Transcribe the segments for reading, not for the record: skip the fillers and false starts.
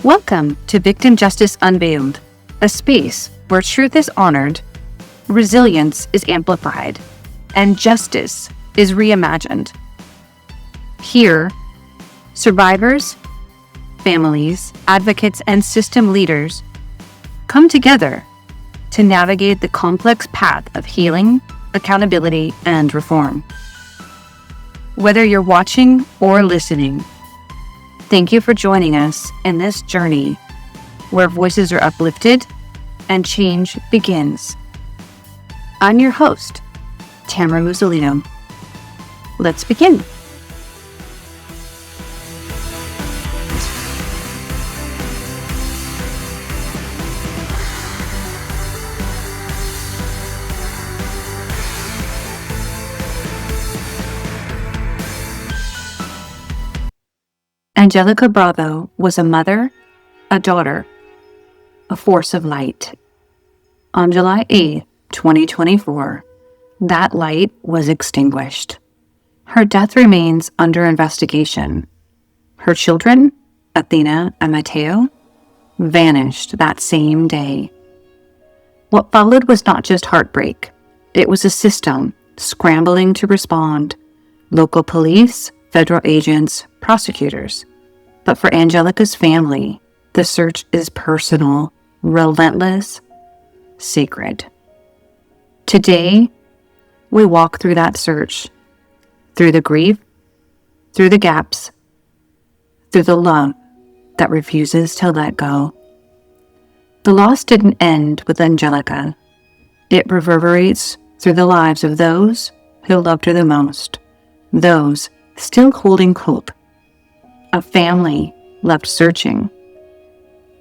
Welcome to Victim Justice Unveiled, a space where truth is honored, resilience is amplified, and justice is reimagined. Here, survivors, families, advocates, and system leaders come together to navigate the complex path of healing, accountability, and reform. Whether you're watching or listening, thank you for joining us in this journey where voices are uplifted and change begins. I'm your host, Tamara Musolino. Let's begin. Angelica Bravo was a mother, a daughter, a force of light. On July 8, 2024, that light was extinguished. Her death remains under investigation. Her children, Athena and Mateo, vanished that same day. What followed was not just heartbreak. It was a system scrambling to respond. Local police, federal agents, prosecutors. But for Angelica's family, the search is personal, relentless, sacred. Today, we walk through that search, through the grief, through the gaps, through the love that refuses to let go. The loss didn't end with Angelica. It reverberates through the lives of those who loved her the most, those still holding hope. A family left searching.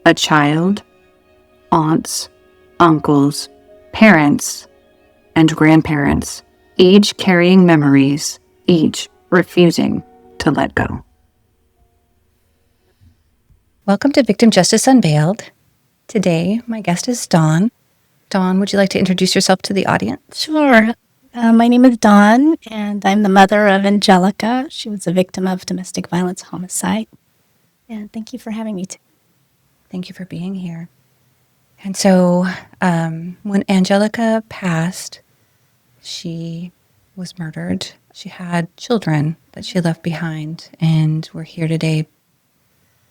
A child, aunts, uncles, parents, and grandparents, each carrying memories, each refusing to let go. Welcome to Victim Justice Unveiled. Today, my guest is Dawn. Dawn, would you like to introduce yourself to the audience? Sure. My name is Dawn, and I'm the mother of Angelica. She was a victim of domestic violence homicide. And thank you for having me. Thank you for being here. And so when Angelica passed, she was murdered. She had children that she left behind. And we're here today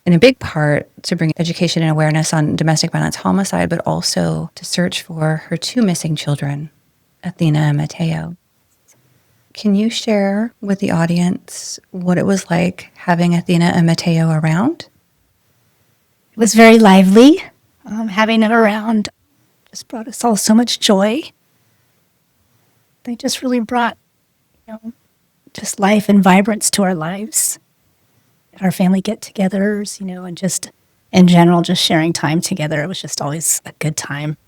in a big part to bring education and awareness on domestic violence homicide, but also to search for her two missing children, Athena and Mateo. Can you share with the audience what it was like having Athena and Mateo around? It was very lively. Having them around just brought us all so much joy. They just really brought, just life and vibrance to our lives. Our family get-togethers, and just in general, just sharing time together. It was just always a good time.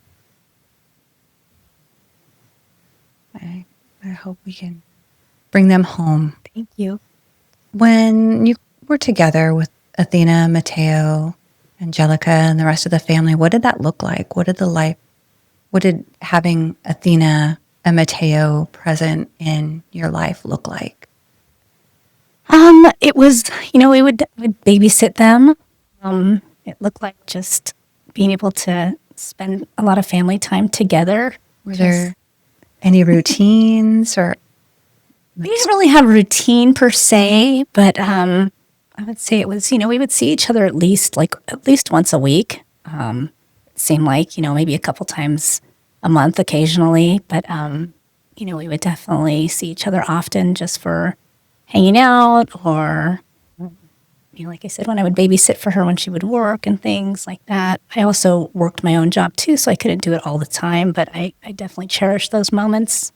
I hope we can bring them home. Thank you. When you were together with Athena, Mateo, Angelica, and the rest of the family, what did that look like? What did having Athena and Mateo present in your life look like? It was, we would babysit them. It looked like just being able to spend a lot of family time together. Were there any routines or? We didn't really have a routine per se, but I would say it was, we would see each other at least once a week. It seemed like, maybe a couple times a month occasionally, but, we would definitely see each other often just for hanging out or, like I said, when I would babysit for her when she would work and things like that. I also worked my own job too, so I couldn't do it all the time, but I definitely cherished those moments.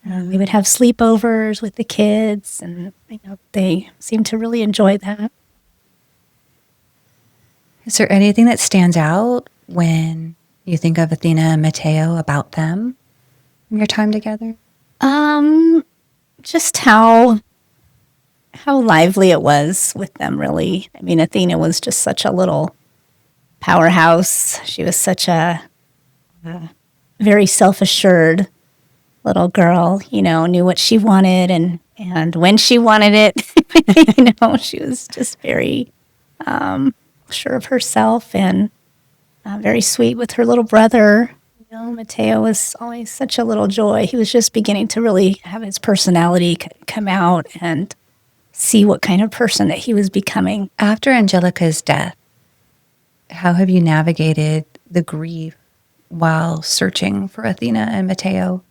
We would have sleepovers with the kids, and they seemed to really enjoy that. Is there anything that stands out when you think of Athena and Mateo about them and your time together? Just how lively it was with them, really. I mean, Athena was just such a little powerhouse. She was such a very self-assured little girl, knew what she wanted and when she wanted it. She was just very sure of herself, and very sweet with her little brother. Mateo was always such a little joy. He was just beginning to really have his personality come out and see what kind of person that he was becoming. After Angelica's death, how have you navigated the grief while searching for Athena and Mateo?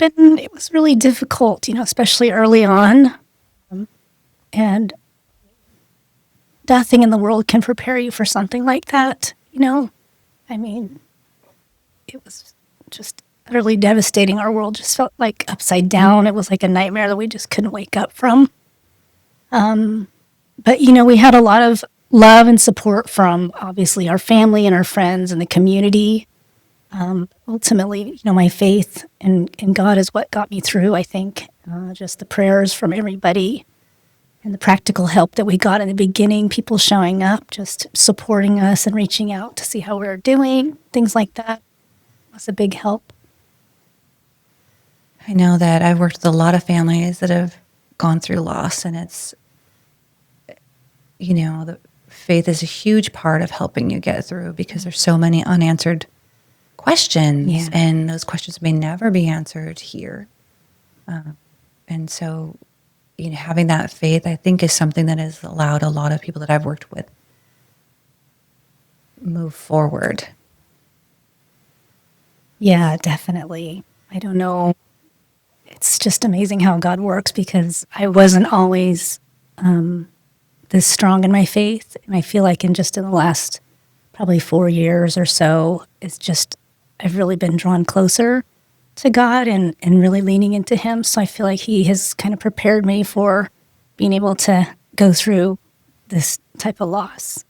It was really difficult, especially early on. And nothing in the world can prepare you for something like that, I mean, it was just utterly devastating. Our world just felt like upside down. It was like a nightmare that we just couldn't wake up from. But, we had a lot of love and support from obviously our family and our friends and the community. Ultimately, my faith in God is what got me through, I think. Just the prayers from everybody and the practical help that we got in the beginning, people showing up, just supporting us and reaching out to see how we were doing, things like that was a big help. I know that I've worked with a lot of families that have gone through loss, and it's, the faith is a huge part of helping you get through because there's so many unanswered questions, and those questions may never be answered here. And so, having that faith, I think, is something that has allowed a lot of people that I've worked with move forward. Yeah, definitely. I don't know. It's just amazing how God works because I wasn't always this strong in my faith. And I feel like in the last probably 4 years or so, I've really been drawn closer to God and really leaning into Him. So I feel like He has kind of prepared me for being able to go through this type of loss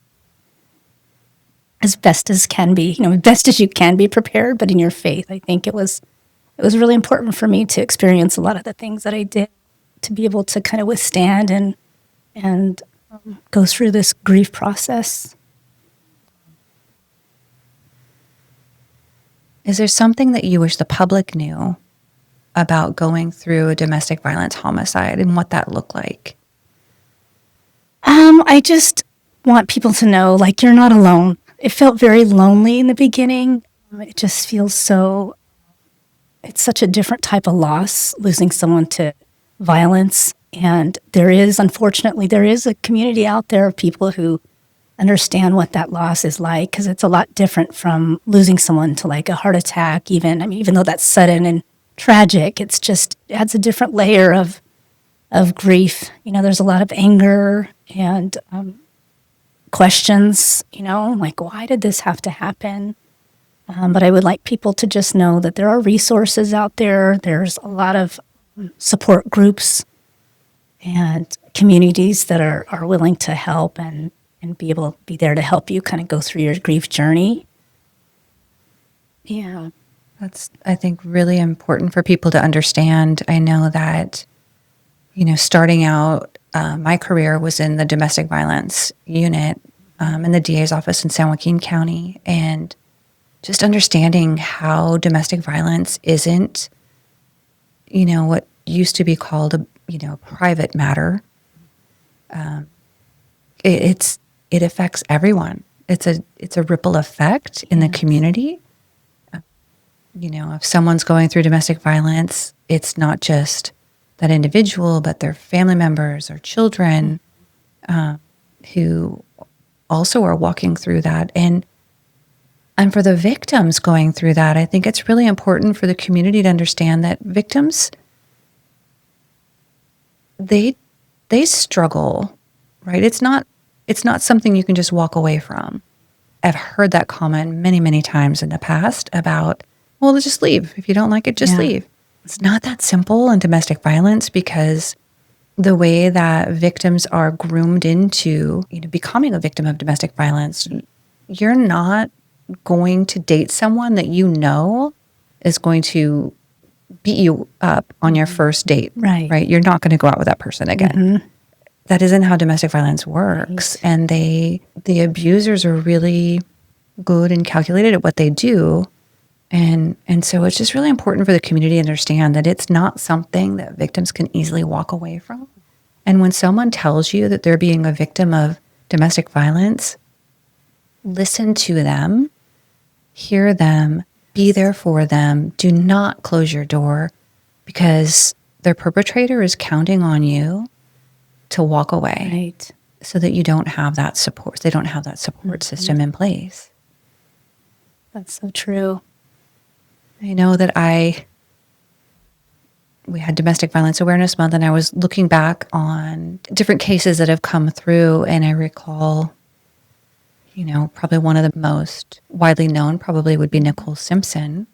as best as can be, best as you can be prepared. But in your faith, I think it was really important for me to experience a lot of the things that I did to be able to kind of withstand and go through this grief process. Is there something that you wish the public knew about going through a domestic violence homicide and what that looked like? I just want people to know, you're not alone. It felt very lonely in the beginning. It just feels it's such a different type of loss, losing someone to violence. And unfortunately, there is a community out there of people who understand what that loss is like, because it's a lot different from losing someone to a heart attack even though that's sudden and tragic, it adds a different layer of grief. There's a lot of anger and questions, why did this have to happen? But I would like people to just know that there are resources out there. There's a lot of support groups and communities that are willing to help and be able to be there to help you kind of go through your grief journey. Yeah. That's, I think, really important for people to understand. I know that, starting out, my career was in the domestic violence unit in the DA's office in San Joaquin County. And just understanding how domestic violence isn't, what used to be called a private matter. It affects everyone. It's a ripple effect in the community. If someone's going through domestic violence, it's not just that individual, but their family members or children who also are walking through that. And for the victims going through that, I think it's really important for the community to understand that victims, they struggle, right? It's not something you can just walk away from. I've heard that comment many, many times in the past about, well, just leave. If you don't like it, just leave. It's not that simple in domestic violence, because the way that victims are groomed into becoming a victim of domestic violence, you're not going to date someone that is going to beat you up on your first date. Right? You're not going to go out with that person again. Mm-hmm. That isn't how domestic violence works. Right. And the abusers are really good and calculated at what they do. And so it's just really important for the community to understand that it's not something that victims can easily walk away from. And when someone tells you that they're being a victim of domestic violence, listen to them, hear them, be there for them. Do not close your door, because their perpetrator is counting on you to walk away. Right. So that you don't have that support. They don't have that support system in place. That's so true. I know that we had Domestic Violence Awareness Month, and I was looking back on different cases that have come through, and I recall, probably one of the most widely known probably would be Nicole Simpson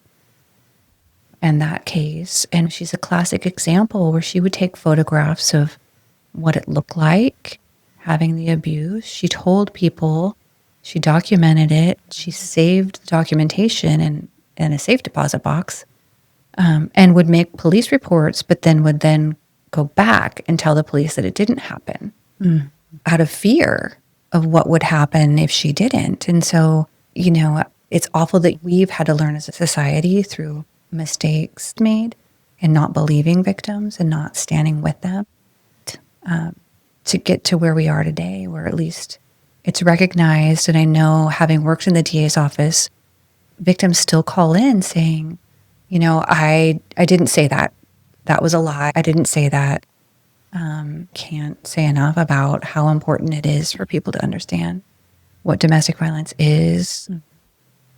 and that case. And she's a classic example where she would take photographs of what it looked like having the abuse. She told people, she documented it, she saved the documentation in a safe deposit box, and would make police reports, but then would go back and tell the police that it didn't happen out of fear of what would happen if she didn't. And so, it's awful that we've had to learn as a society through mistakes made and not believing victims and not standing with them to get to where we are today, where at least it's recognized. And I know, having worked in the DA's office, victims still call in saying, I didn't say that. That was a lie. I didn't say that. Can't say enough about how important it is for people to understand what domestic violence is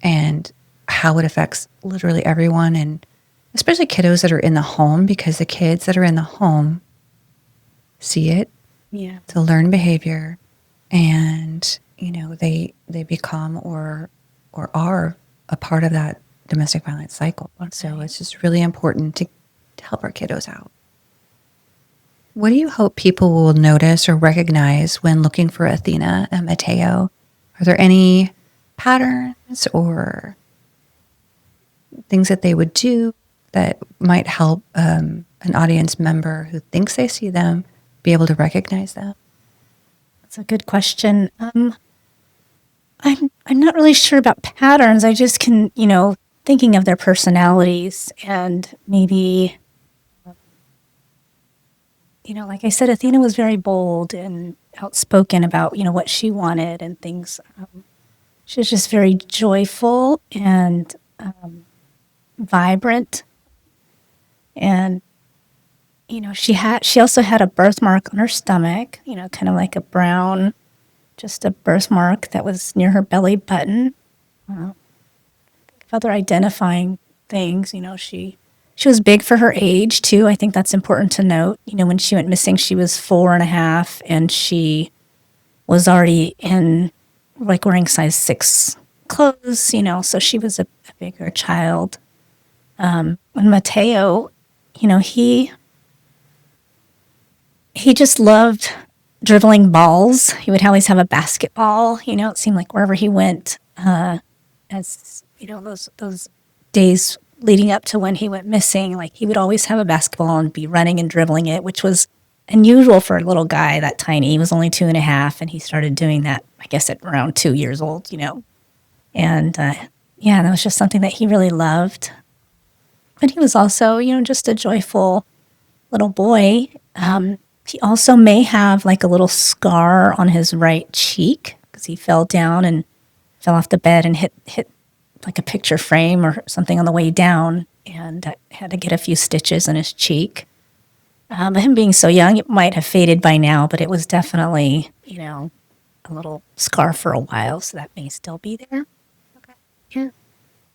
and how it affects literally everyone, and especially kiddos that are in the home, because the kids that are in the home see it, to learn behavior, and they become or are a part of that domestic violence cycle. So it's just really important to help our kiddos out. What do you hope people will notice or recognize when looking for Athena and Mateo? Are there any patterns or things that they would do that might help an audience member who thinks they see them be able to recognize them? That's a good question. I'm not really sure about patterns. I just can, thinking of their personalities, and maybe, like I said, Athena was very bold and outspoken about, what she wanted and things. She was just very joyful and vibrant. And, she also had a birthmark on her stomach, kind of like a brown, just a birthmark that was near her belly button. Other identifying things, she was big for her age too. I think that's important to note. When she went missing, she was 4.5, and she was already in wearing size 6 clothes, so she was a bigger child. And Mateo, he just loved dribbling balls. He would always have a basketball. It seemed like wherever he went, as those days leading up to when he went missing, like he would always have a basketball and be running and dribbling it, which was unusual for a little guy that tiny. He was only 2.5, and he started doing that, I guess, at around 2 years old, And that was just something that he really loved. But he was also, just a joyful little boy. He also may have like a little scar on his right cheek because he fell down and fell off the bed and hit like a picture frame or something on the way down, and had to get a few stitches in his cheek. Him being so young, it might have faded by now, but it was definitely, a little scar for a while, so that may still be there. Okay. Yeah.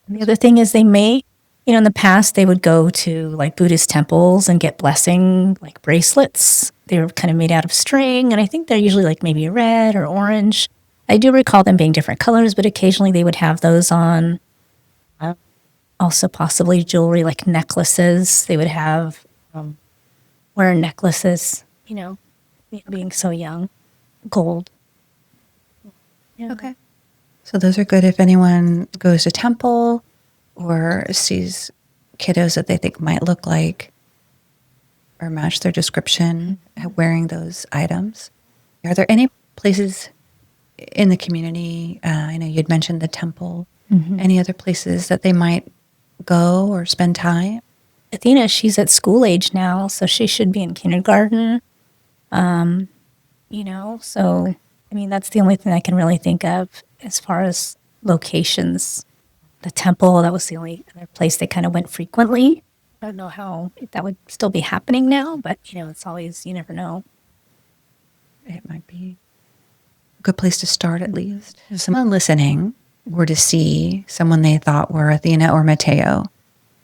And the other thing is they may, in the past, they would go to like Buddhist temples and get blessing, like bracelets. They were kind of made out of string, and I think they're usually like maybe red or orange. I do recall them being different colors, but occasionally they would have those on. Also possibly jewelry, like necklaces. They would have wear necklaces, being so young. Gold. Yeah. Okay. So those are good if anyone goes to temple or sees kiddos that they think might look like or match their description wearing those items. Are there any places in the community, I know you'd mentioned the temple, any other places that they might go or spend time? Athena, she's at school age now, so she should be in kindergarten. So, I mean, that's the only thing I can really think of as far as locations. The temple, that was the only other place they kind of went frequently. I don't know how that would still be happening now, but, it's always, you never know. It might be a good place to start, at least. If someone listening were to see someone they thought were Athena or Mateo,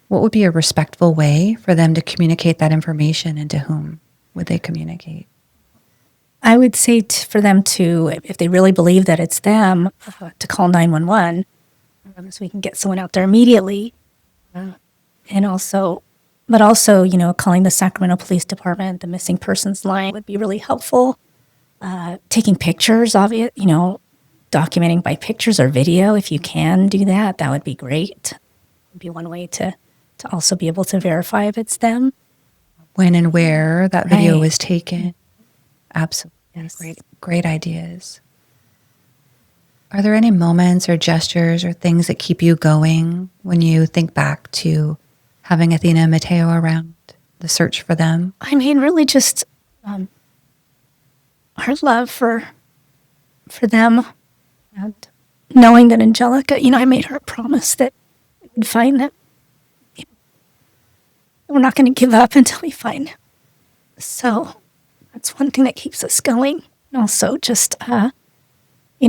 what would be a respectful way for them to communicate that information, and to whom would they communicate? I would say for them to, if they really believe that it's them, to call 911 so we can get someone out there immediately. And also, calling the Sacramento Police Department, the missing persons line would be really helpful. Taking pictures of it, documenting by pictures or video, if you can do that, that would be great. Would be one way to also be able to verify if it's them. When and where that video Right. was taken. Absolutely. Yes. Great ideas. Are there any moments or gestures or things that keep you going when you think back to having Athena and Mateo around, the search for them? I mean, really just our love for them, and knowing that Angelica, I made her a promise that we would find them. We're not going to give up until we find them. So that's one thing that keeps us going. And also just,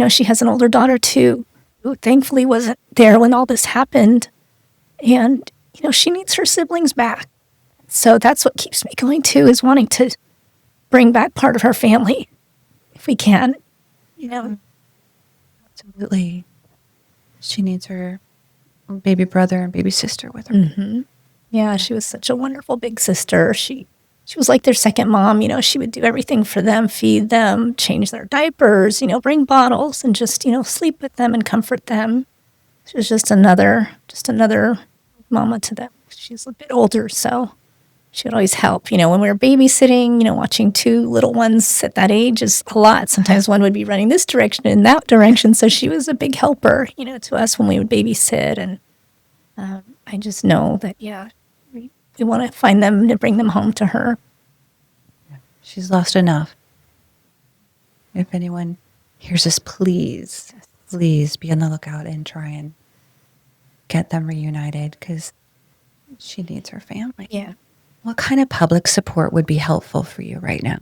she has an older daughter too, who thankfully wasn't there when all this happened. And, she needs her siblings back. So that's what keeps me going too, is wanting to bring back part of her family if we can. Absolutely. She needs her baby brother and baby sister with her. Mm-hmm. Yeah, she was such a wonderful big sister. She was like their second mom. She would do everything for them, feed them, change their diapers, bring bottles, and just, sleep with them and comfort them. She was just another mama to them. She's a bit older, so she would always help. When we were babysitting, watching two little ones at that age is a lot. Sometimes one would be running this direction and that direction. So she was a big helper, to us when we would babysit. And I just know that, we want to find them to bring them home to her. She's lost enough. If anyone hears us, please be on the lookout and try and get them reunited, because she needs her family. Yeah. What kind of public support would be helpful for you right now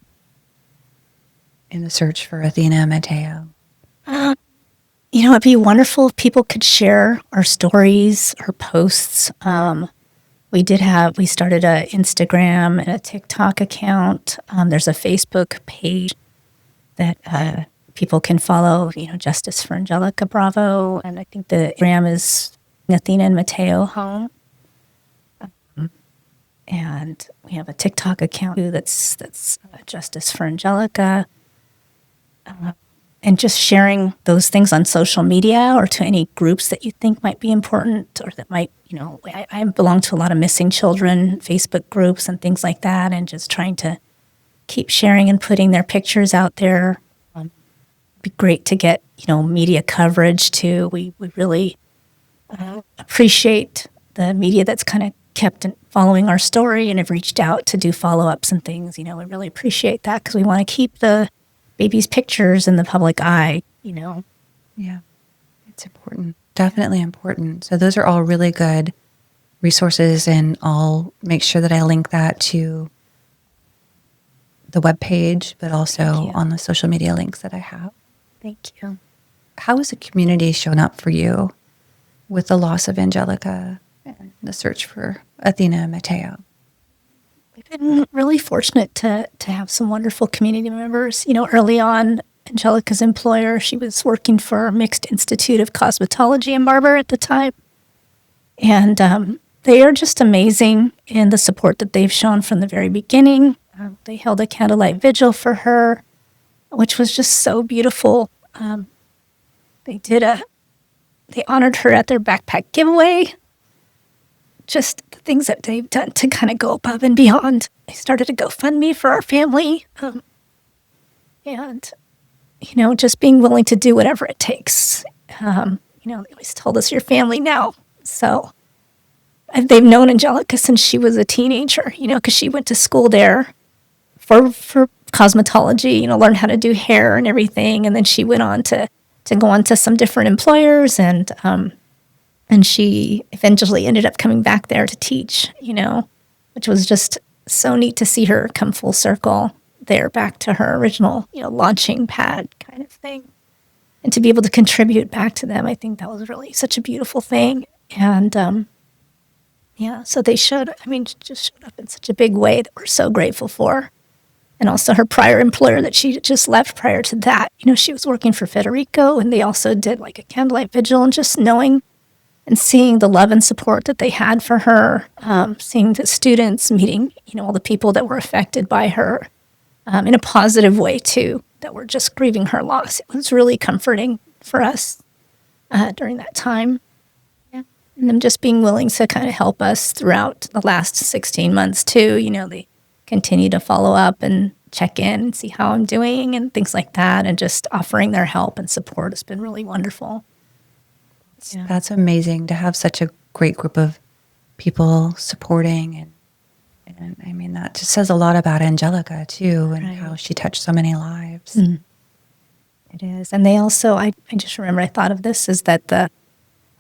in the search for Athena and Mateo? It'd be wonderful if people could share our stories, our posts. We started an Instagram and a TikTok account. There's a Facebook page that people can follow, Justice for Angelica Bravo. And I think the Instagram is Athena and Mateo Home. And we have a TikTok account too that's Justice for Angelica. And just sharing those things on social media or to any groups that you think might be important, or that might, I belong to a lot of missing children Facebook groups and things like that, and just trying to keep sharing and putting their pictures out there. It'd be great to get, media coverage too. We really appreciate the media that's kind of kept following our story and have reached out to do follow-ups and things. We really appreciate that, because we want to keep the baby's pictures in the public eye, Yeah, it's important. Definitely important. So those are all really good resources, and I'll make sure that I link that to the webpage, but also on the social media links that I have. Thank you. How has the community shown up for you with the loss of Angelica and the search for Athena and Mateo? We've been really fortunate to have some wonderful community members. Early on, Angelica's employer, she was working for Mixed Institute of Cosmetology in Barber at the time. And they are just amazing in the support that they've shown from the very beginning. They held a candlelight vigil for her, which was just so beautiful. They honored her at their backpack giveaway. Just the things that they've done to kind of go above and beyond. They started a GoFundMe for our family. And, just being willing to do whatever it takes. They always told us, your family now. So they've known Angelica since she was a teenager, because she went to school there for cosmetology, learn how to do hair and everything. And then she went on to go on to some different employers, and she eventually ended up coming back there to teach, which was just so neat to see her come full circle there back to her original, launching pad kind of thing. And to be able to contribute back to them, I think that was really such a beautiful thing. And so they just showed up in such a big way that we're so grateful for. And also her prior employer that she just left prior to that, she was working for Federico, and they also did like a candlelight vigil, and just knowing and seeing the love and support that they had for her, seeing the students, meeting, all the people that were affected by her in a positive way too, that were just grieving her loss. It was really comforting for us during that time. Yeah. And them just being willing to kind of help us throughout the last 16 months too. They continue to follow up and check in and see how I'm doing and things like that. And just offering their help and support has been really wonderful. Yeah. That's amazing to have such a great group of people supporting. And I mean, that just says a lot about Angelica too, and how she touched so many lives. Mm. It is. And they also, I just remember, I thought of this, is that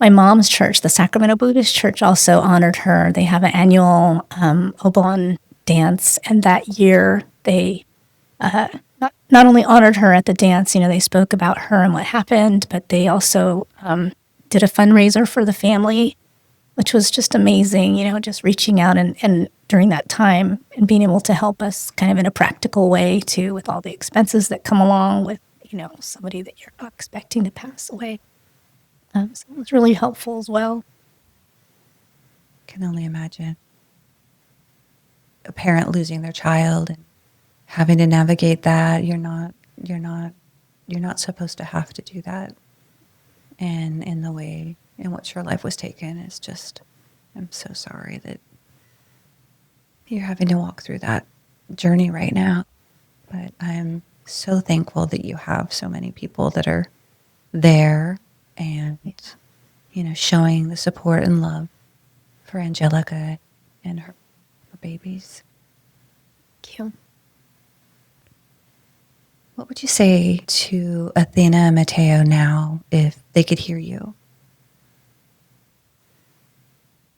my mom's church, the Sacramento Buddhist Church, also honored her. They have an annual Obon dance, and that year they not only honored her at the dance, they spoke about her and what happened, but they also did a fundraiser for the family, which was just amazing, just reaching out and during that time and being able to help us kind of in a practical way too, with all the expenses that come along with, somebody that you're not expecting to pass away. So it was really helpful as well. Can only imagine a parent losing their child and having to navigate that. You're not supposed to have to do that. And in the way in which your life was taken, is just, I'm so sorry that you're having to walk through that journey right now. But I'm so thankful that you have so many people that are there and, showing the support and love for Angelica and her babies. Thank you. What would you say to Athena and Mateo now if they could hear you?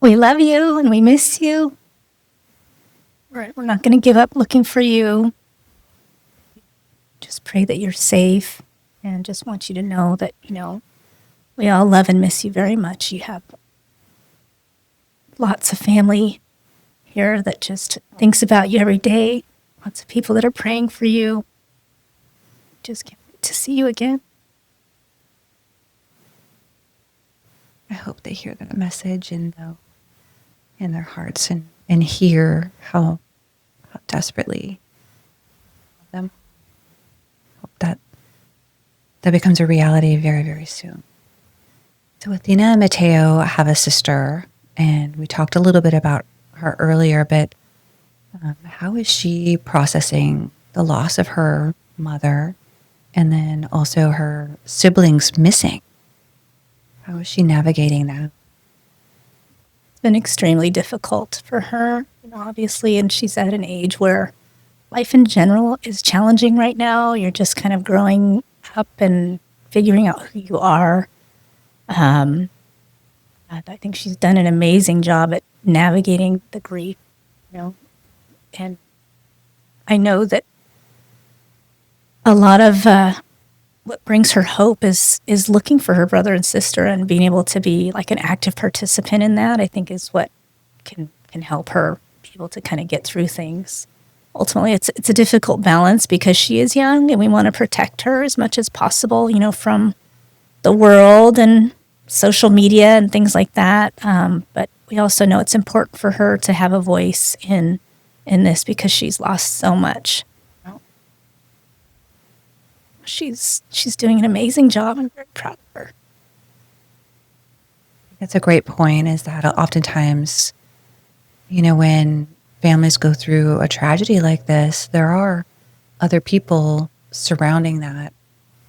We love you and we miss you. We're not going to give up looking for you. Just pray that you're safe, and just want you to know that, we all love and miss you very much. You have lots of family here that just thinks about you every day. Lots of people that are praying for you. Just can't wait to see you again. I hope they hear that message in their hearts and hear how desperately them. Hope that becomes a reality very, very soon. So Athena and Mateo have a sister, and we talked a little bit about her earlier, but how is she processing the loss of her mother and then also her siblings missing? How is she navigating that? It's been extremely difficult for her, obviously, and she's at an age where life in general is challenging right now. You're just kind of growing up and figuring out who you are. I think she's done an amazing job at navigating the grief, and I know that a lot of what brings her hope is looking for her brother and sister and being able to be like an active participant in that, I think, is what can help her be able to kind of get through things. Ultimately, it's a difficult balance because she is young and we want to protect her as much as possible, from the world and social media and things like that. But we also know it's important for her to have a voice in this because she's lost so much. She's doing an amazing job. I'm very proud of her. That's a great point, is that oftentimes, when families go through a tragedy like this, there are other people surrounding that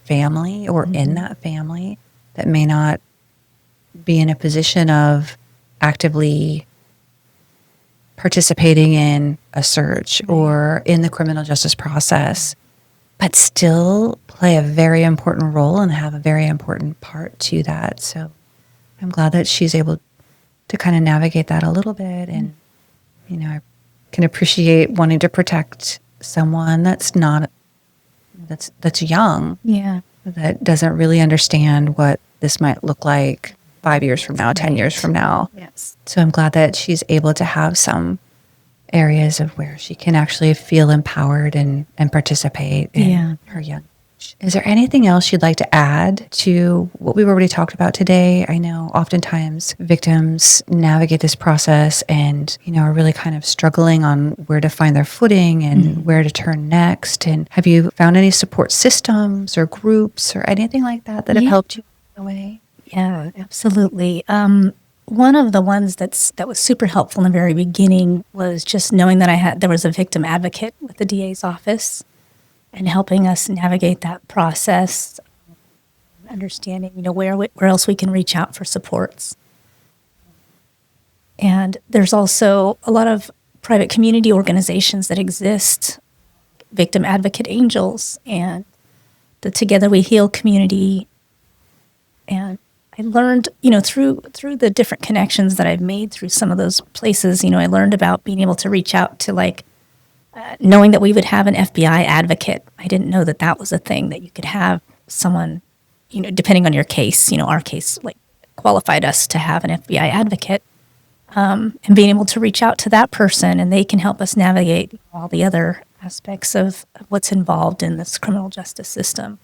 family or in that family that may not be in a position of actively participating in a search or in the criminal justice process, but still play a very important role and have a very important part to that. So I'm glad that she's able to kind of navigate that a little bit. And, I can appreciate wanting to protect someone that's young, Yeah. that doesn't really understand what this might look like 5 years from now, 10 years from now. Yes. So I'm glad that she's able to have some areas of where she can actually feel empowered and participate in her young age. Is there anything else you'd like to add to what we've already talked about today? I know oftentimes victims navigate this process and, are really kind of struggling on where to find their footing and where to turn next. And have you found any support systems or groups or anything like that have helped you in a way? Yeah, absolutely. One of the ones that was super helpful in the very beginning was just knowing that there was a victim advocate with the DA's office and helping us navigate that process, understanding, where else we can reach out for supports. And there's also a lot of private community organizations that exist, Victim Advocate Angels and the Together We Heal community. And I learned, through the different connections that I've made through some of those places, I learned about being able to reach out to knowing that we would have an FBI advocate. I didn't know that was a thing, that you could have someone, depending on your case, our case qualified us to have an FBI advocate, and being able to reach out to that person and they can help us navigate all the other aspects of what's involved in this criminal justice system.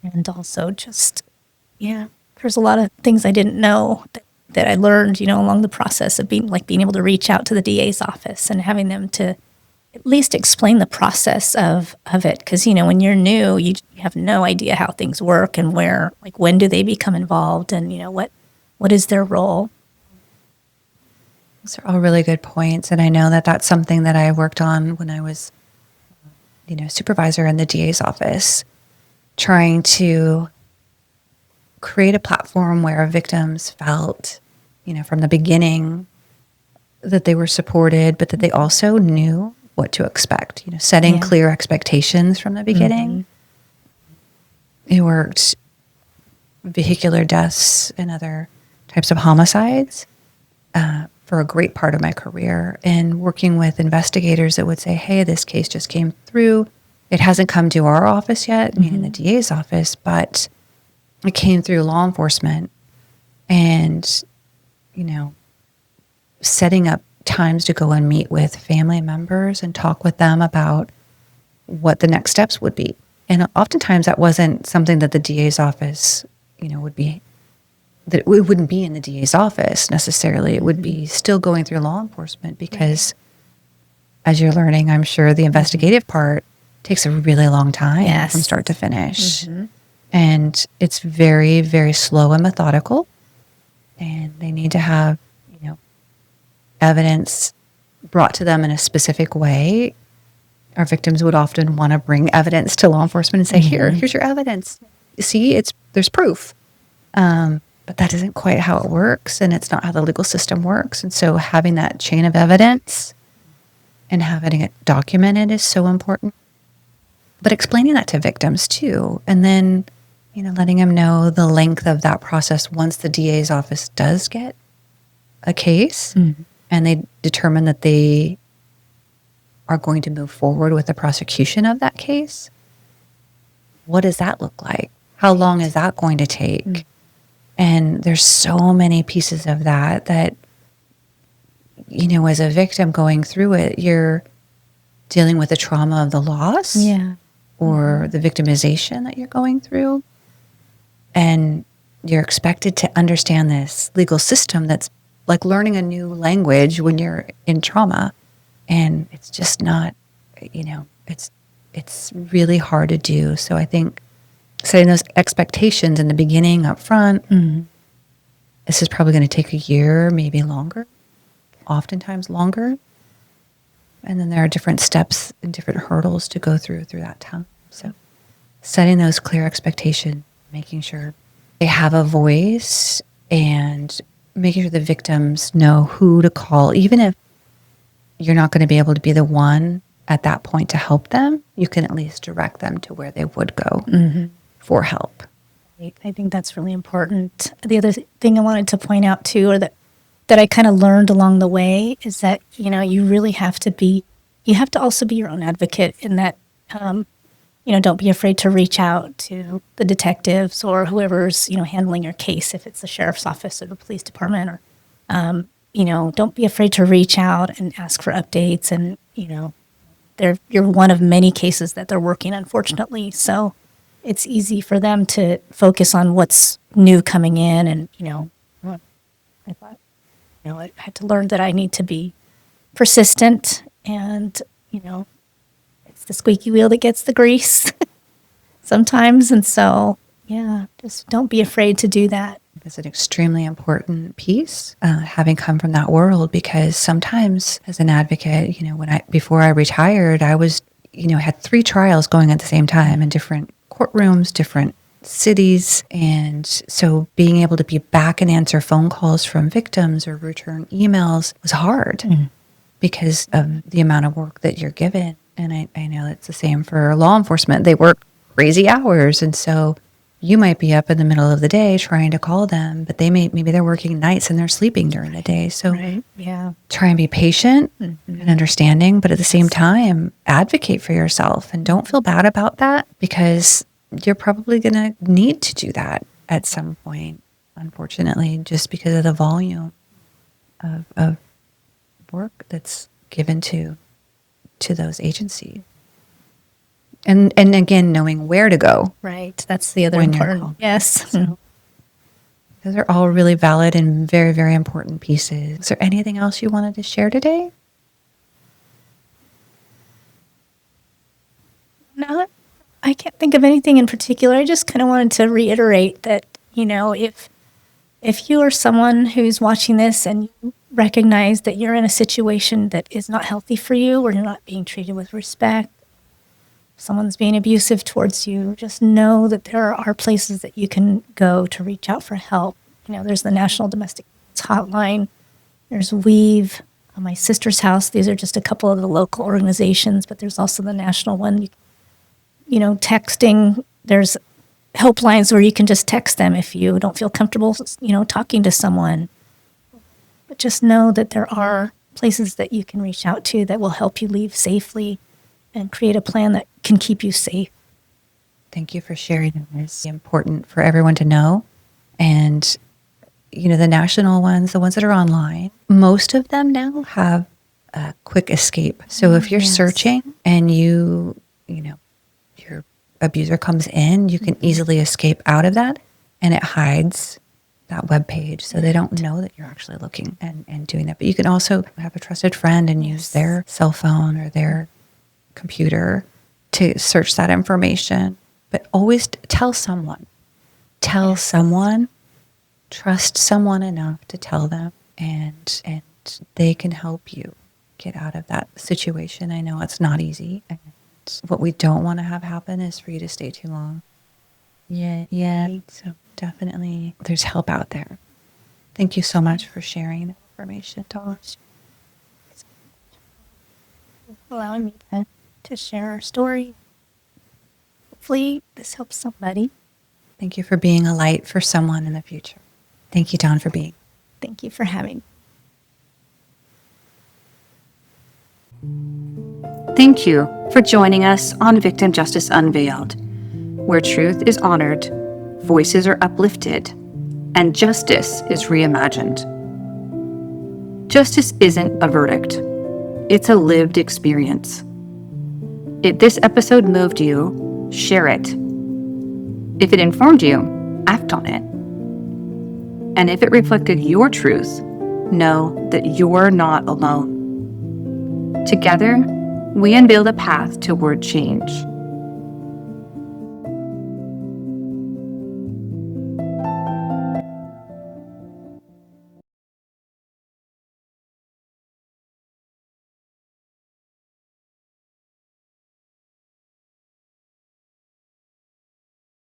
And also just, there's a lot of things I didn't know that I learned, along the process of being able to reach out to the DA's office and having them to at least explain the process of it. Because, when you're new, you have no idea how things work and when do they become involved and, what is their role. Those are all really good points. And I know that that's something that I worked on when I was, supervisor in the DA's office, trying to create a platform where victims felt, from the beginning that they were supported, but that they also knew what to expect, setting clear expectations from the beginning. It worked vehicular deaths and other types of homicides for a great part of my career, and working with investigators that would say, hey, this case just came through. It hasn't come to our office yet, meaning the DA's office, but it came through law enforcement. And, setting up times to go and meet with family members and talk with them about what the next steps would be. And oftentimes that wasn't something that the DA's office, would be, that it wouldn't be in the DA's office necessarily. It would be still going through law enforcement because, as you're learning, I'm sure the investigative part takes a really long time from start to finish. And it's very, very slow and methodical. And they need to have, evidence brought to them in a specific way. Our victims would often want to bring evidence to law enforcement and say, here's your evidence. See, there's proof. But that isn't quite how it works, and it's not how the legal system works. And so having that chain of evidence and having it documented is so important. But explaining that to victims too, and then, letting them know the length of that process once the DA's office does get a case and they determine that they are going to move forward with the prosecution of that case. What does that look like? How long is that going to take? And there's so many pieces of that, as a victim going through it, you're dealing with the trauma of the loss or the victimization that you're going through. And you're expected to understand this legal system that's like learning a new language when you're in trauma. And it's just not, it's really hard to do. So I think setting those expectations in the beginning up front, this is probably going to take a year, maybe longer, oftentimes longer. And then there are different steps and different hurdles to go through that time. So setting those clear expectations, making sure they have a voice, and making sure the victims know who to call, even if you're not going to be able to be the one at that point to help them, you can at least direct them to where they would go for help. I think that's really important. The other thing I wanted to point out too, or that I kind of learned along the way, is that, you know, you really have to also be your own advocate in that, you know, don't be afraid to reach out to the detectives or whoever's, you know, handling your case, if it's the sheriff's office or the police department, or, you know, don't be afraid to reach out and ask for updates. And, you know, you're one of many cases that they're working, unfortunately. So it's easy for them to focus on what's new coming in. And, you know, I thought, you know, I had to learn that I need to be persistent, and, you know, it's the squeaky wheel that gets the grease sometimes. And so, yeah, just don't be afraid to do that. It's an extremely important piece, having come from that world, because sometimes as an advocate, you know, before I retired, I was, you know, had 3 trials going at the same time in different courtrooms, different cities. And so being able to be back and answer phone calls from victims or return emails was hard because of the amount of work that you're given. And I know it's the same for law enforcement. They work crazy hours. And so you might be up in the middle of the day trying to call them, but maybe they're working nights and they're sleeping during the day. So try and be patient and understanding, but at the same time, advocate for yourself and don't feel bad about that, because you're probably going to need to do that at some point, unfortunately, just because of the volume of work that's given to those agencies. And again, knowing where to go. Right. That's the other important. Yes. So, those are all really valid and very, very important pieces. Is there anything else you wanted to share today? No, I can't think of anything in particular. I just kind of wanted to reiterate that, you know, if you are someone who's watching this and you recognize that you're in a situation that is not healthy for you, or you're not being treated with respect, someone's being abusive towards you, just know that there are places that you can go to reach out for help. You know, there's the National Domestic Violence Hotline. There's Weave, My Sister's House. These are just a couple of the local organizations, but there's also the national one. You know, texting, there's helplines where you can just text them if you don't feel comfortable, you know, talking to someone. But just know that there are places that you can reach out to that will help you leave safely and create a plan that can keep you safe. Thank you for sharing. It's important for everyone to know. And, you know, the national ones, the ones that are online, most of them now have a quick escape. So if you're searching and you know, your abuser comes in, you can easily escape out of that, and it hides that web page so they don't know that you're actually looking and doing that. But you can also have a trusted friend and use their cell phone or their computer to search that information. But always tell someone. Tell someone. Trust someone enough to tell them, and they can help you get out of that situation. I know it's not easy. And what we don't want to have happen is for you to stay too long. Yeah. So definitely there's help out there. Thank you so much for sharing that information, Tosh. Allowing me to share our story. Hopefully this helps somebody. Thank you for being a light for someone in the future. Thank you, Dawn, for being. Thank you for having me. Thank you for joining us on Victim Justice Unveiled, where truth is honored, voices are uplifted, and justice is reimagined. Justice isn't a verdict. It's a lived experience. If this episode moved you, share it. If it informed you, act on it. And if it reflected your truth, know that you're not alone. Together, we unveil a path toward change.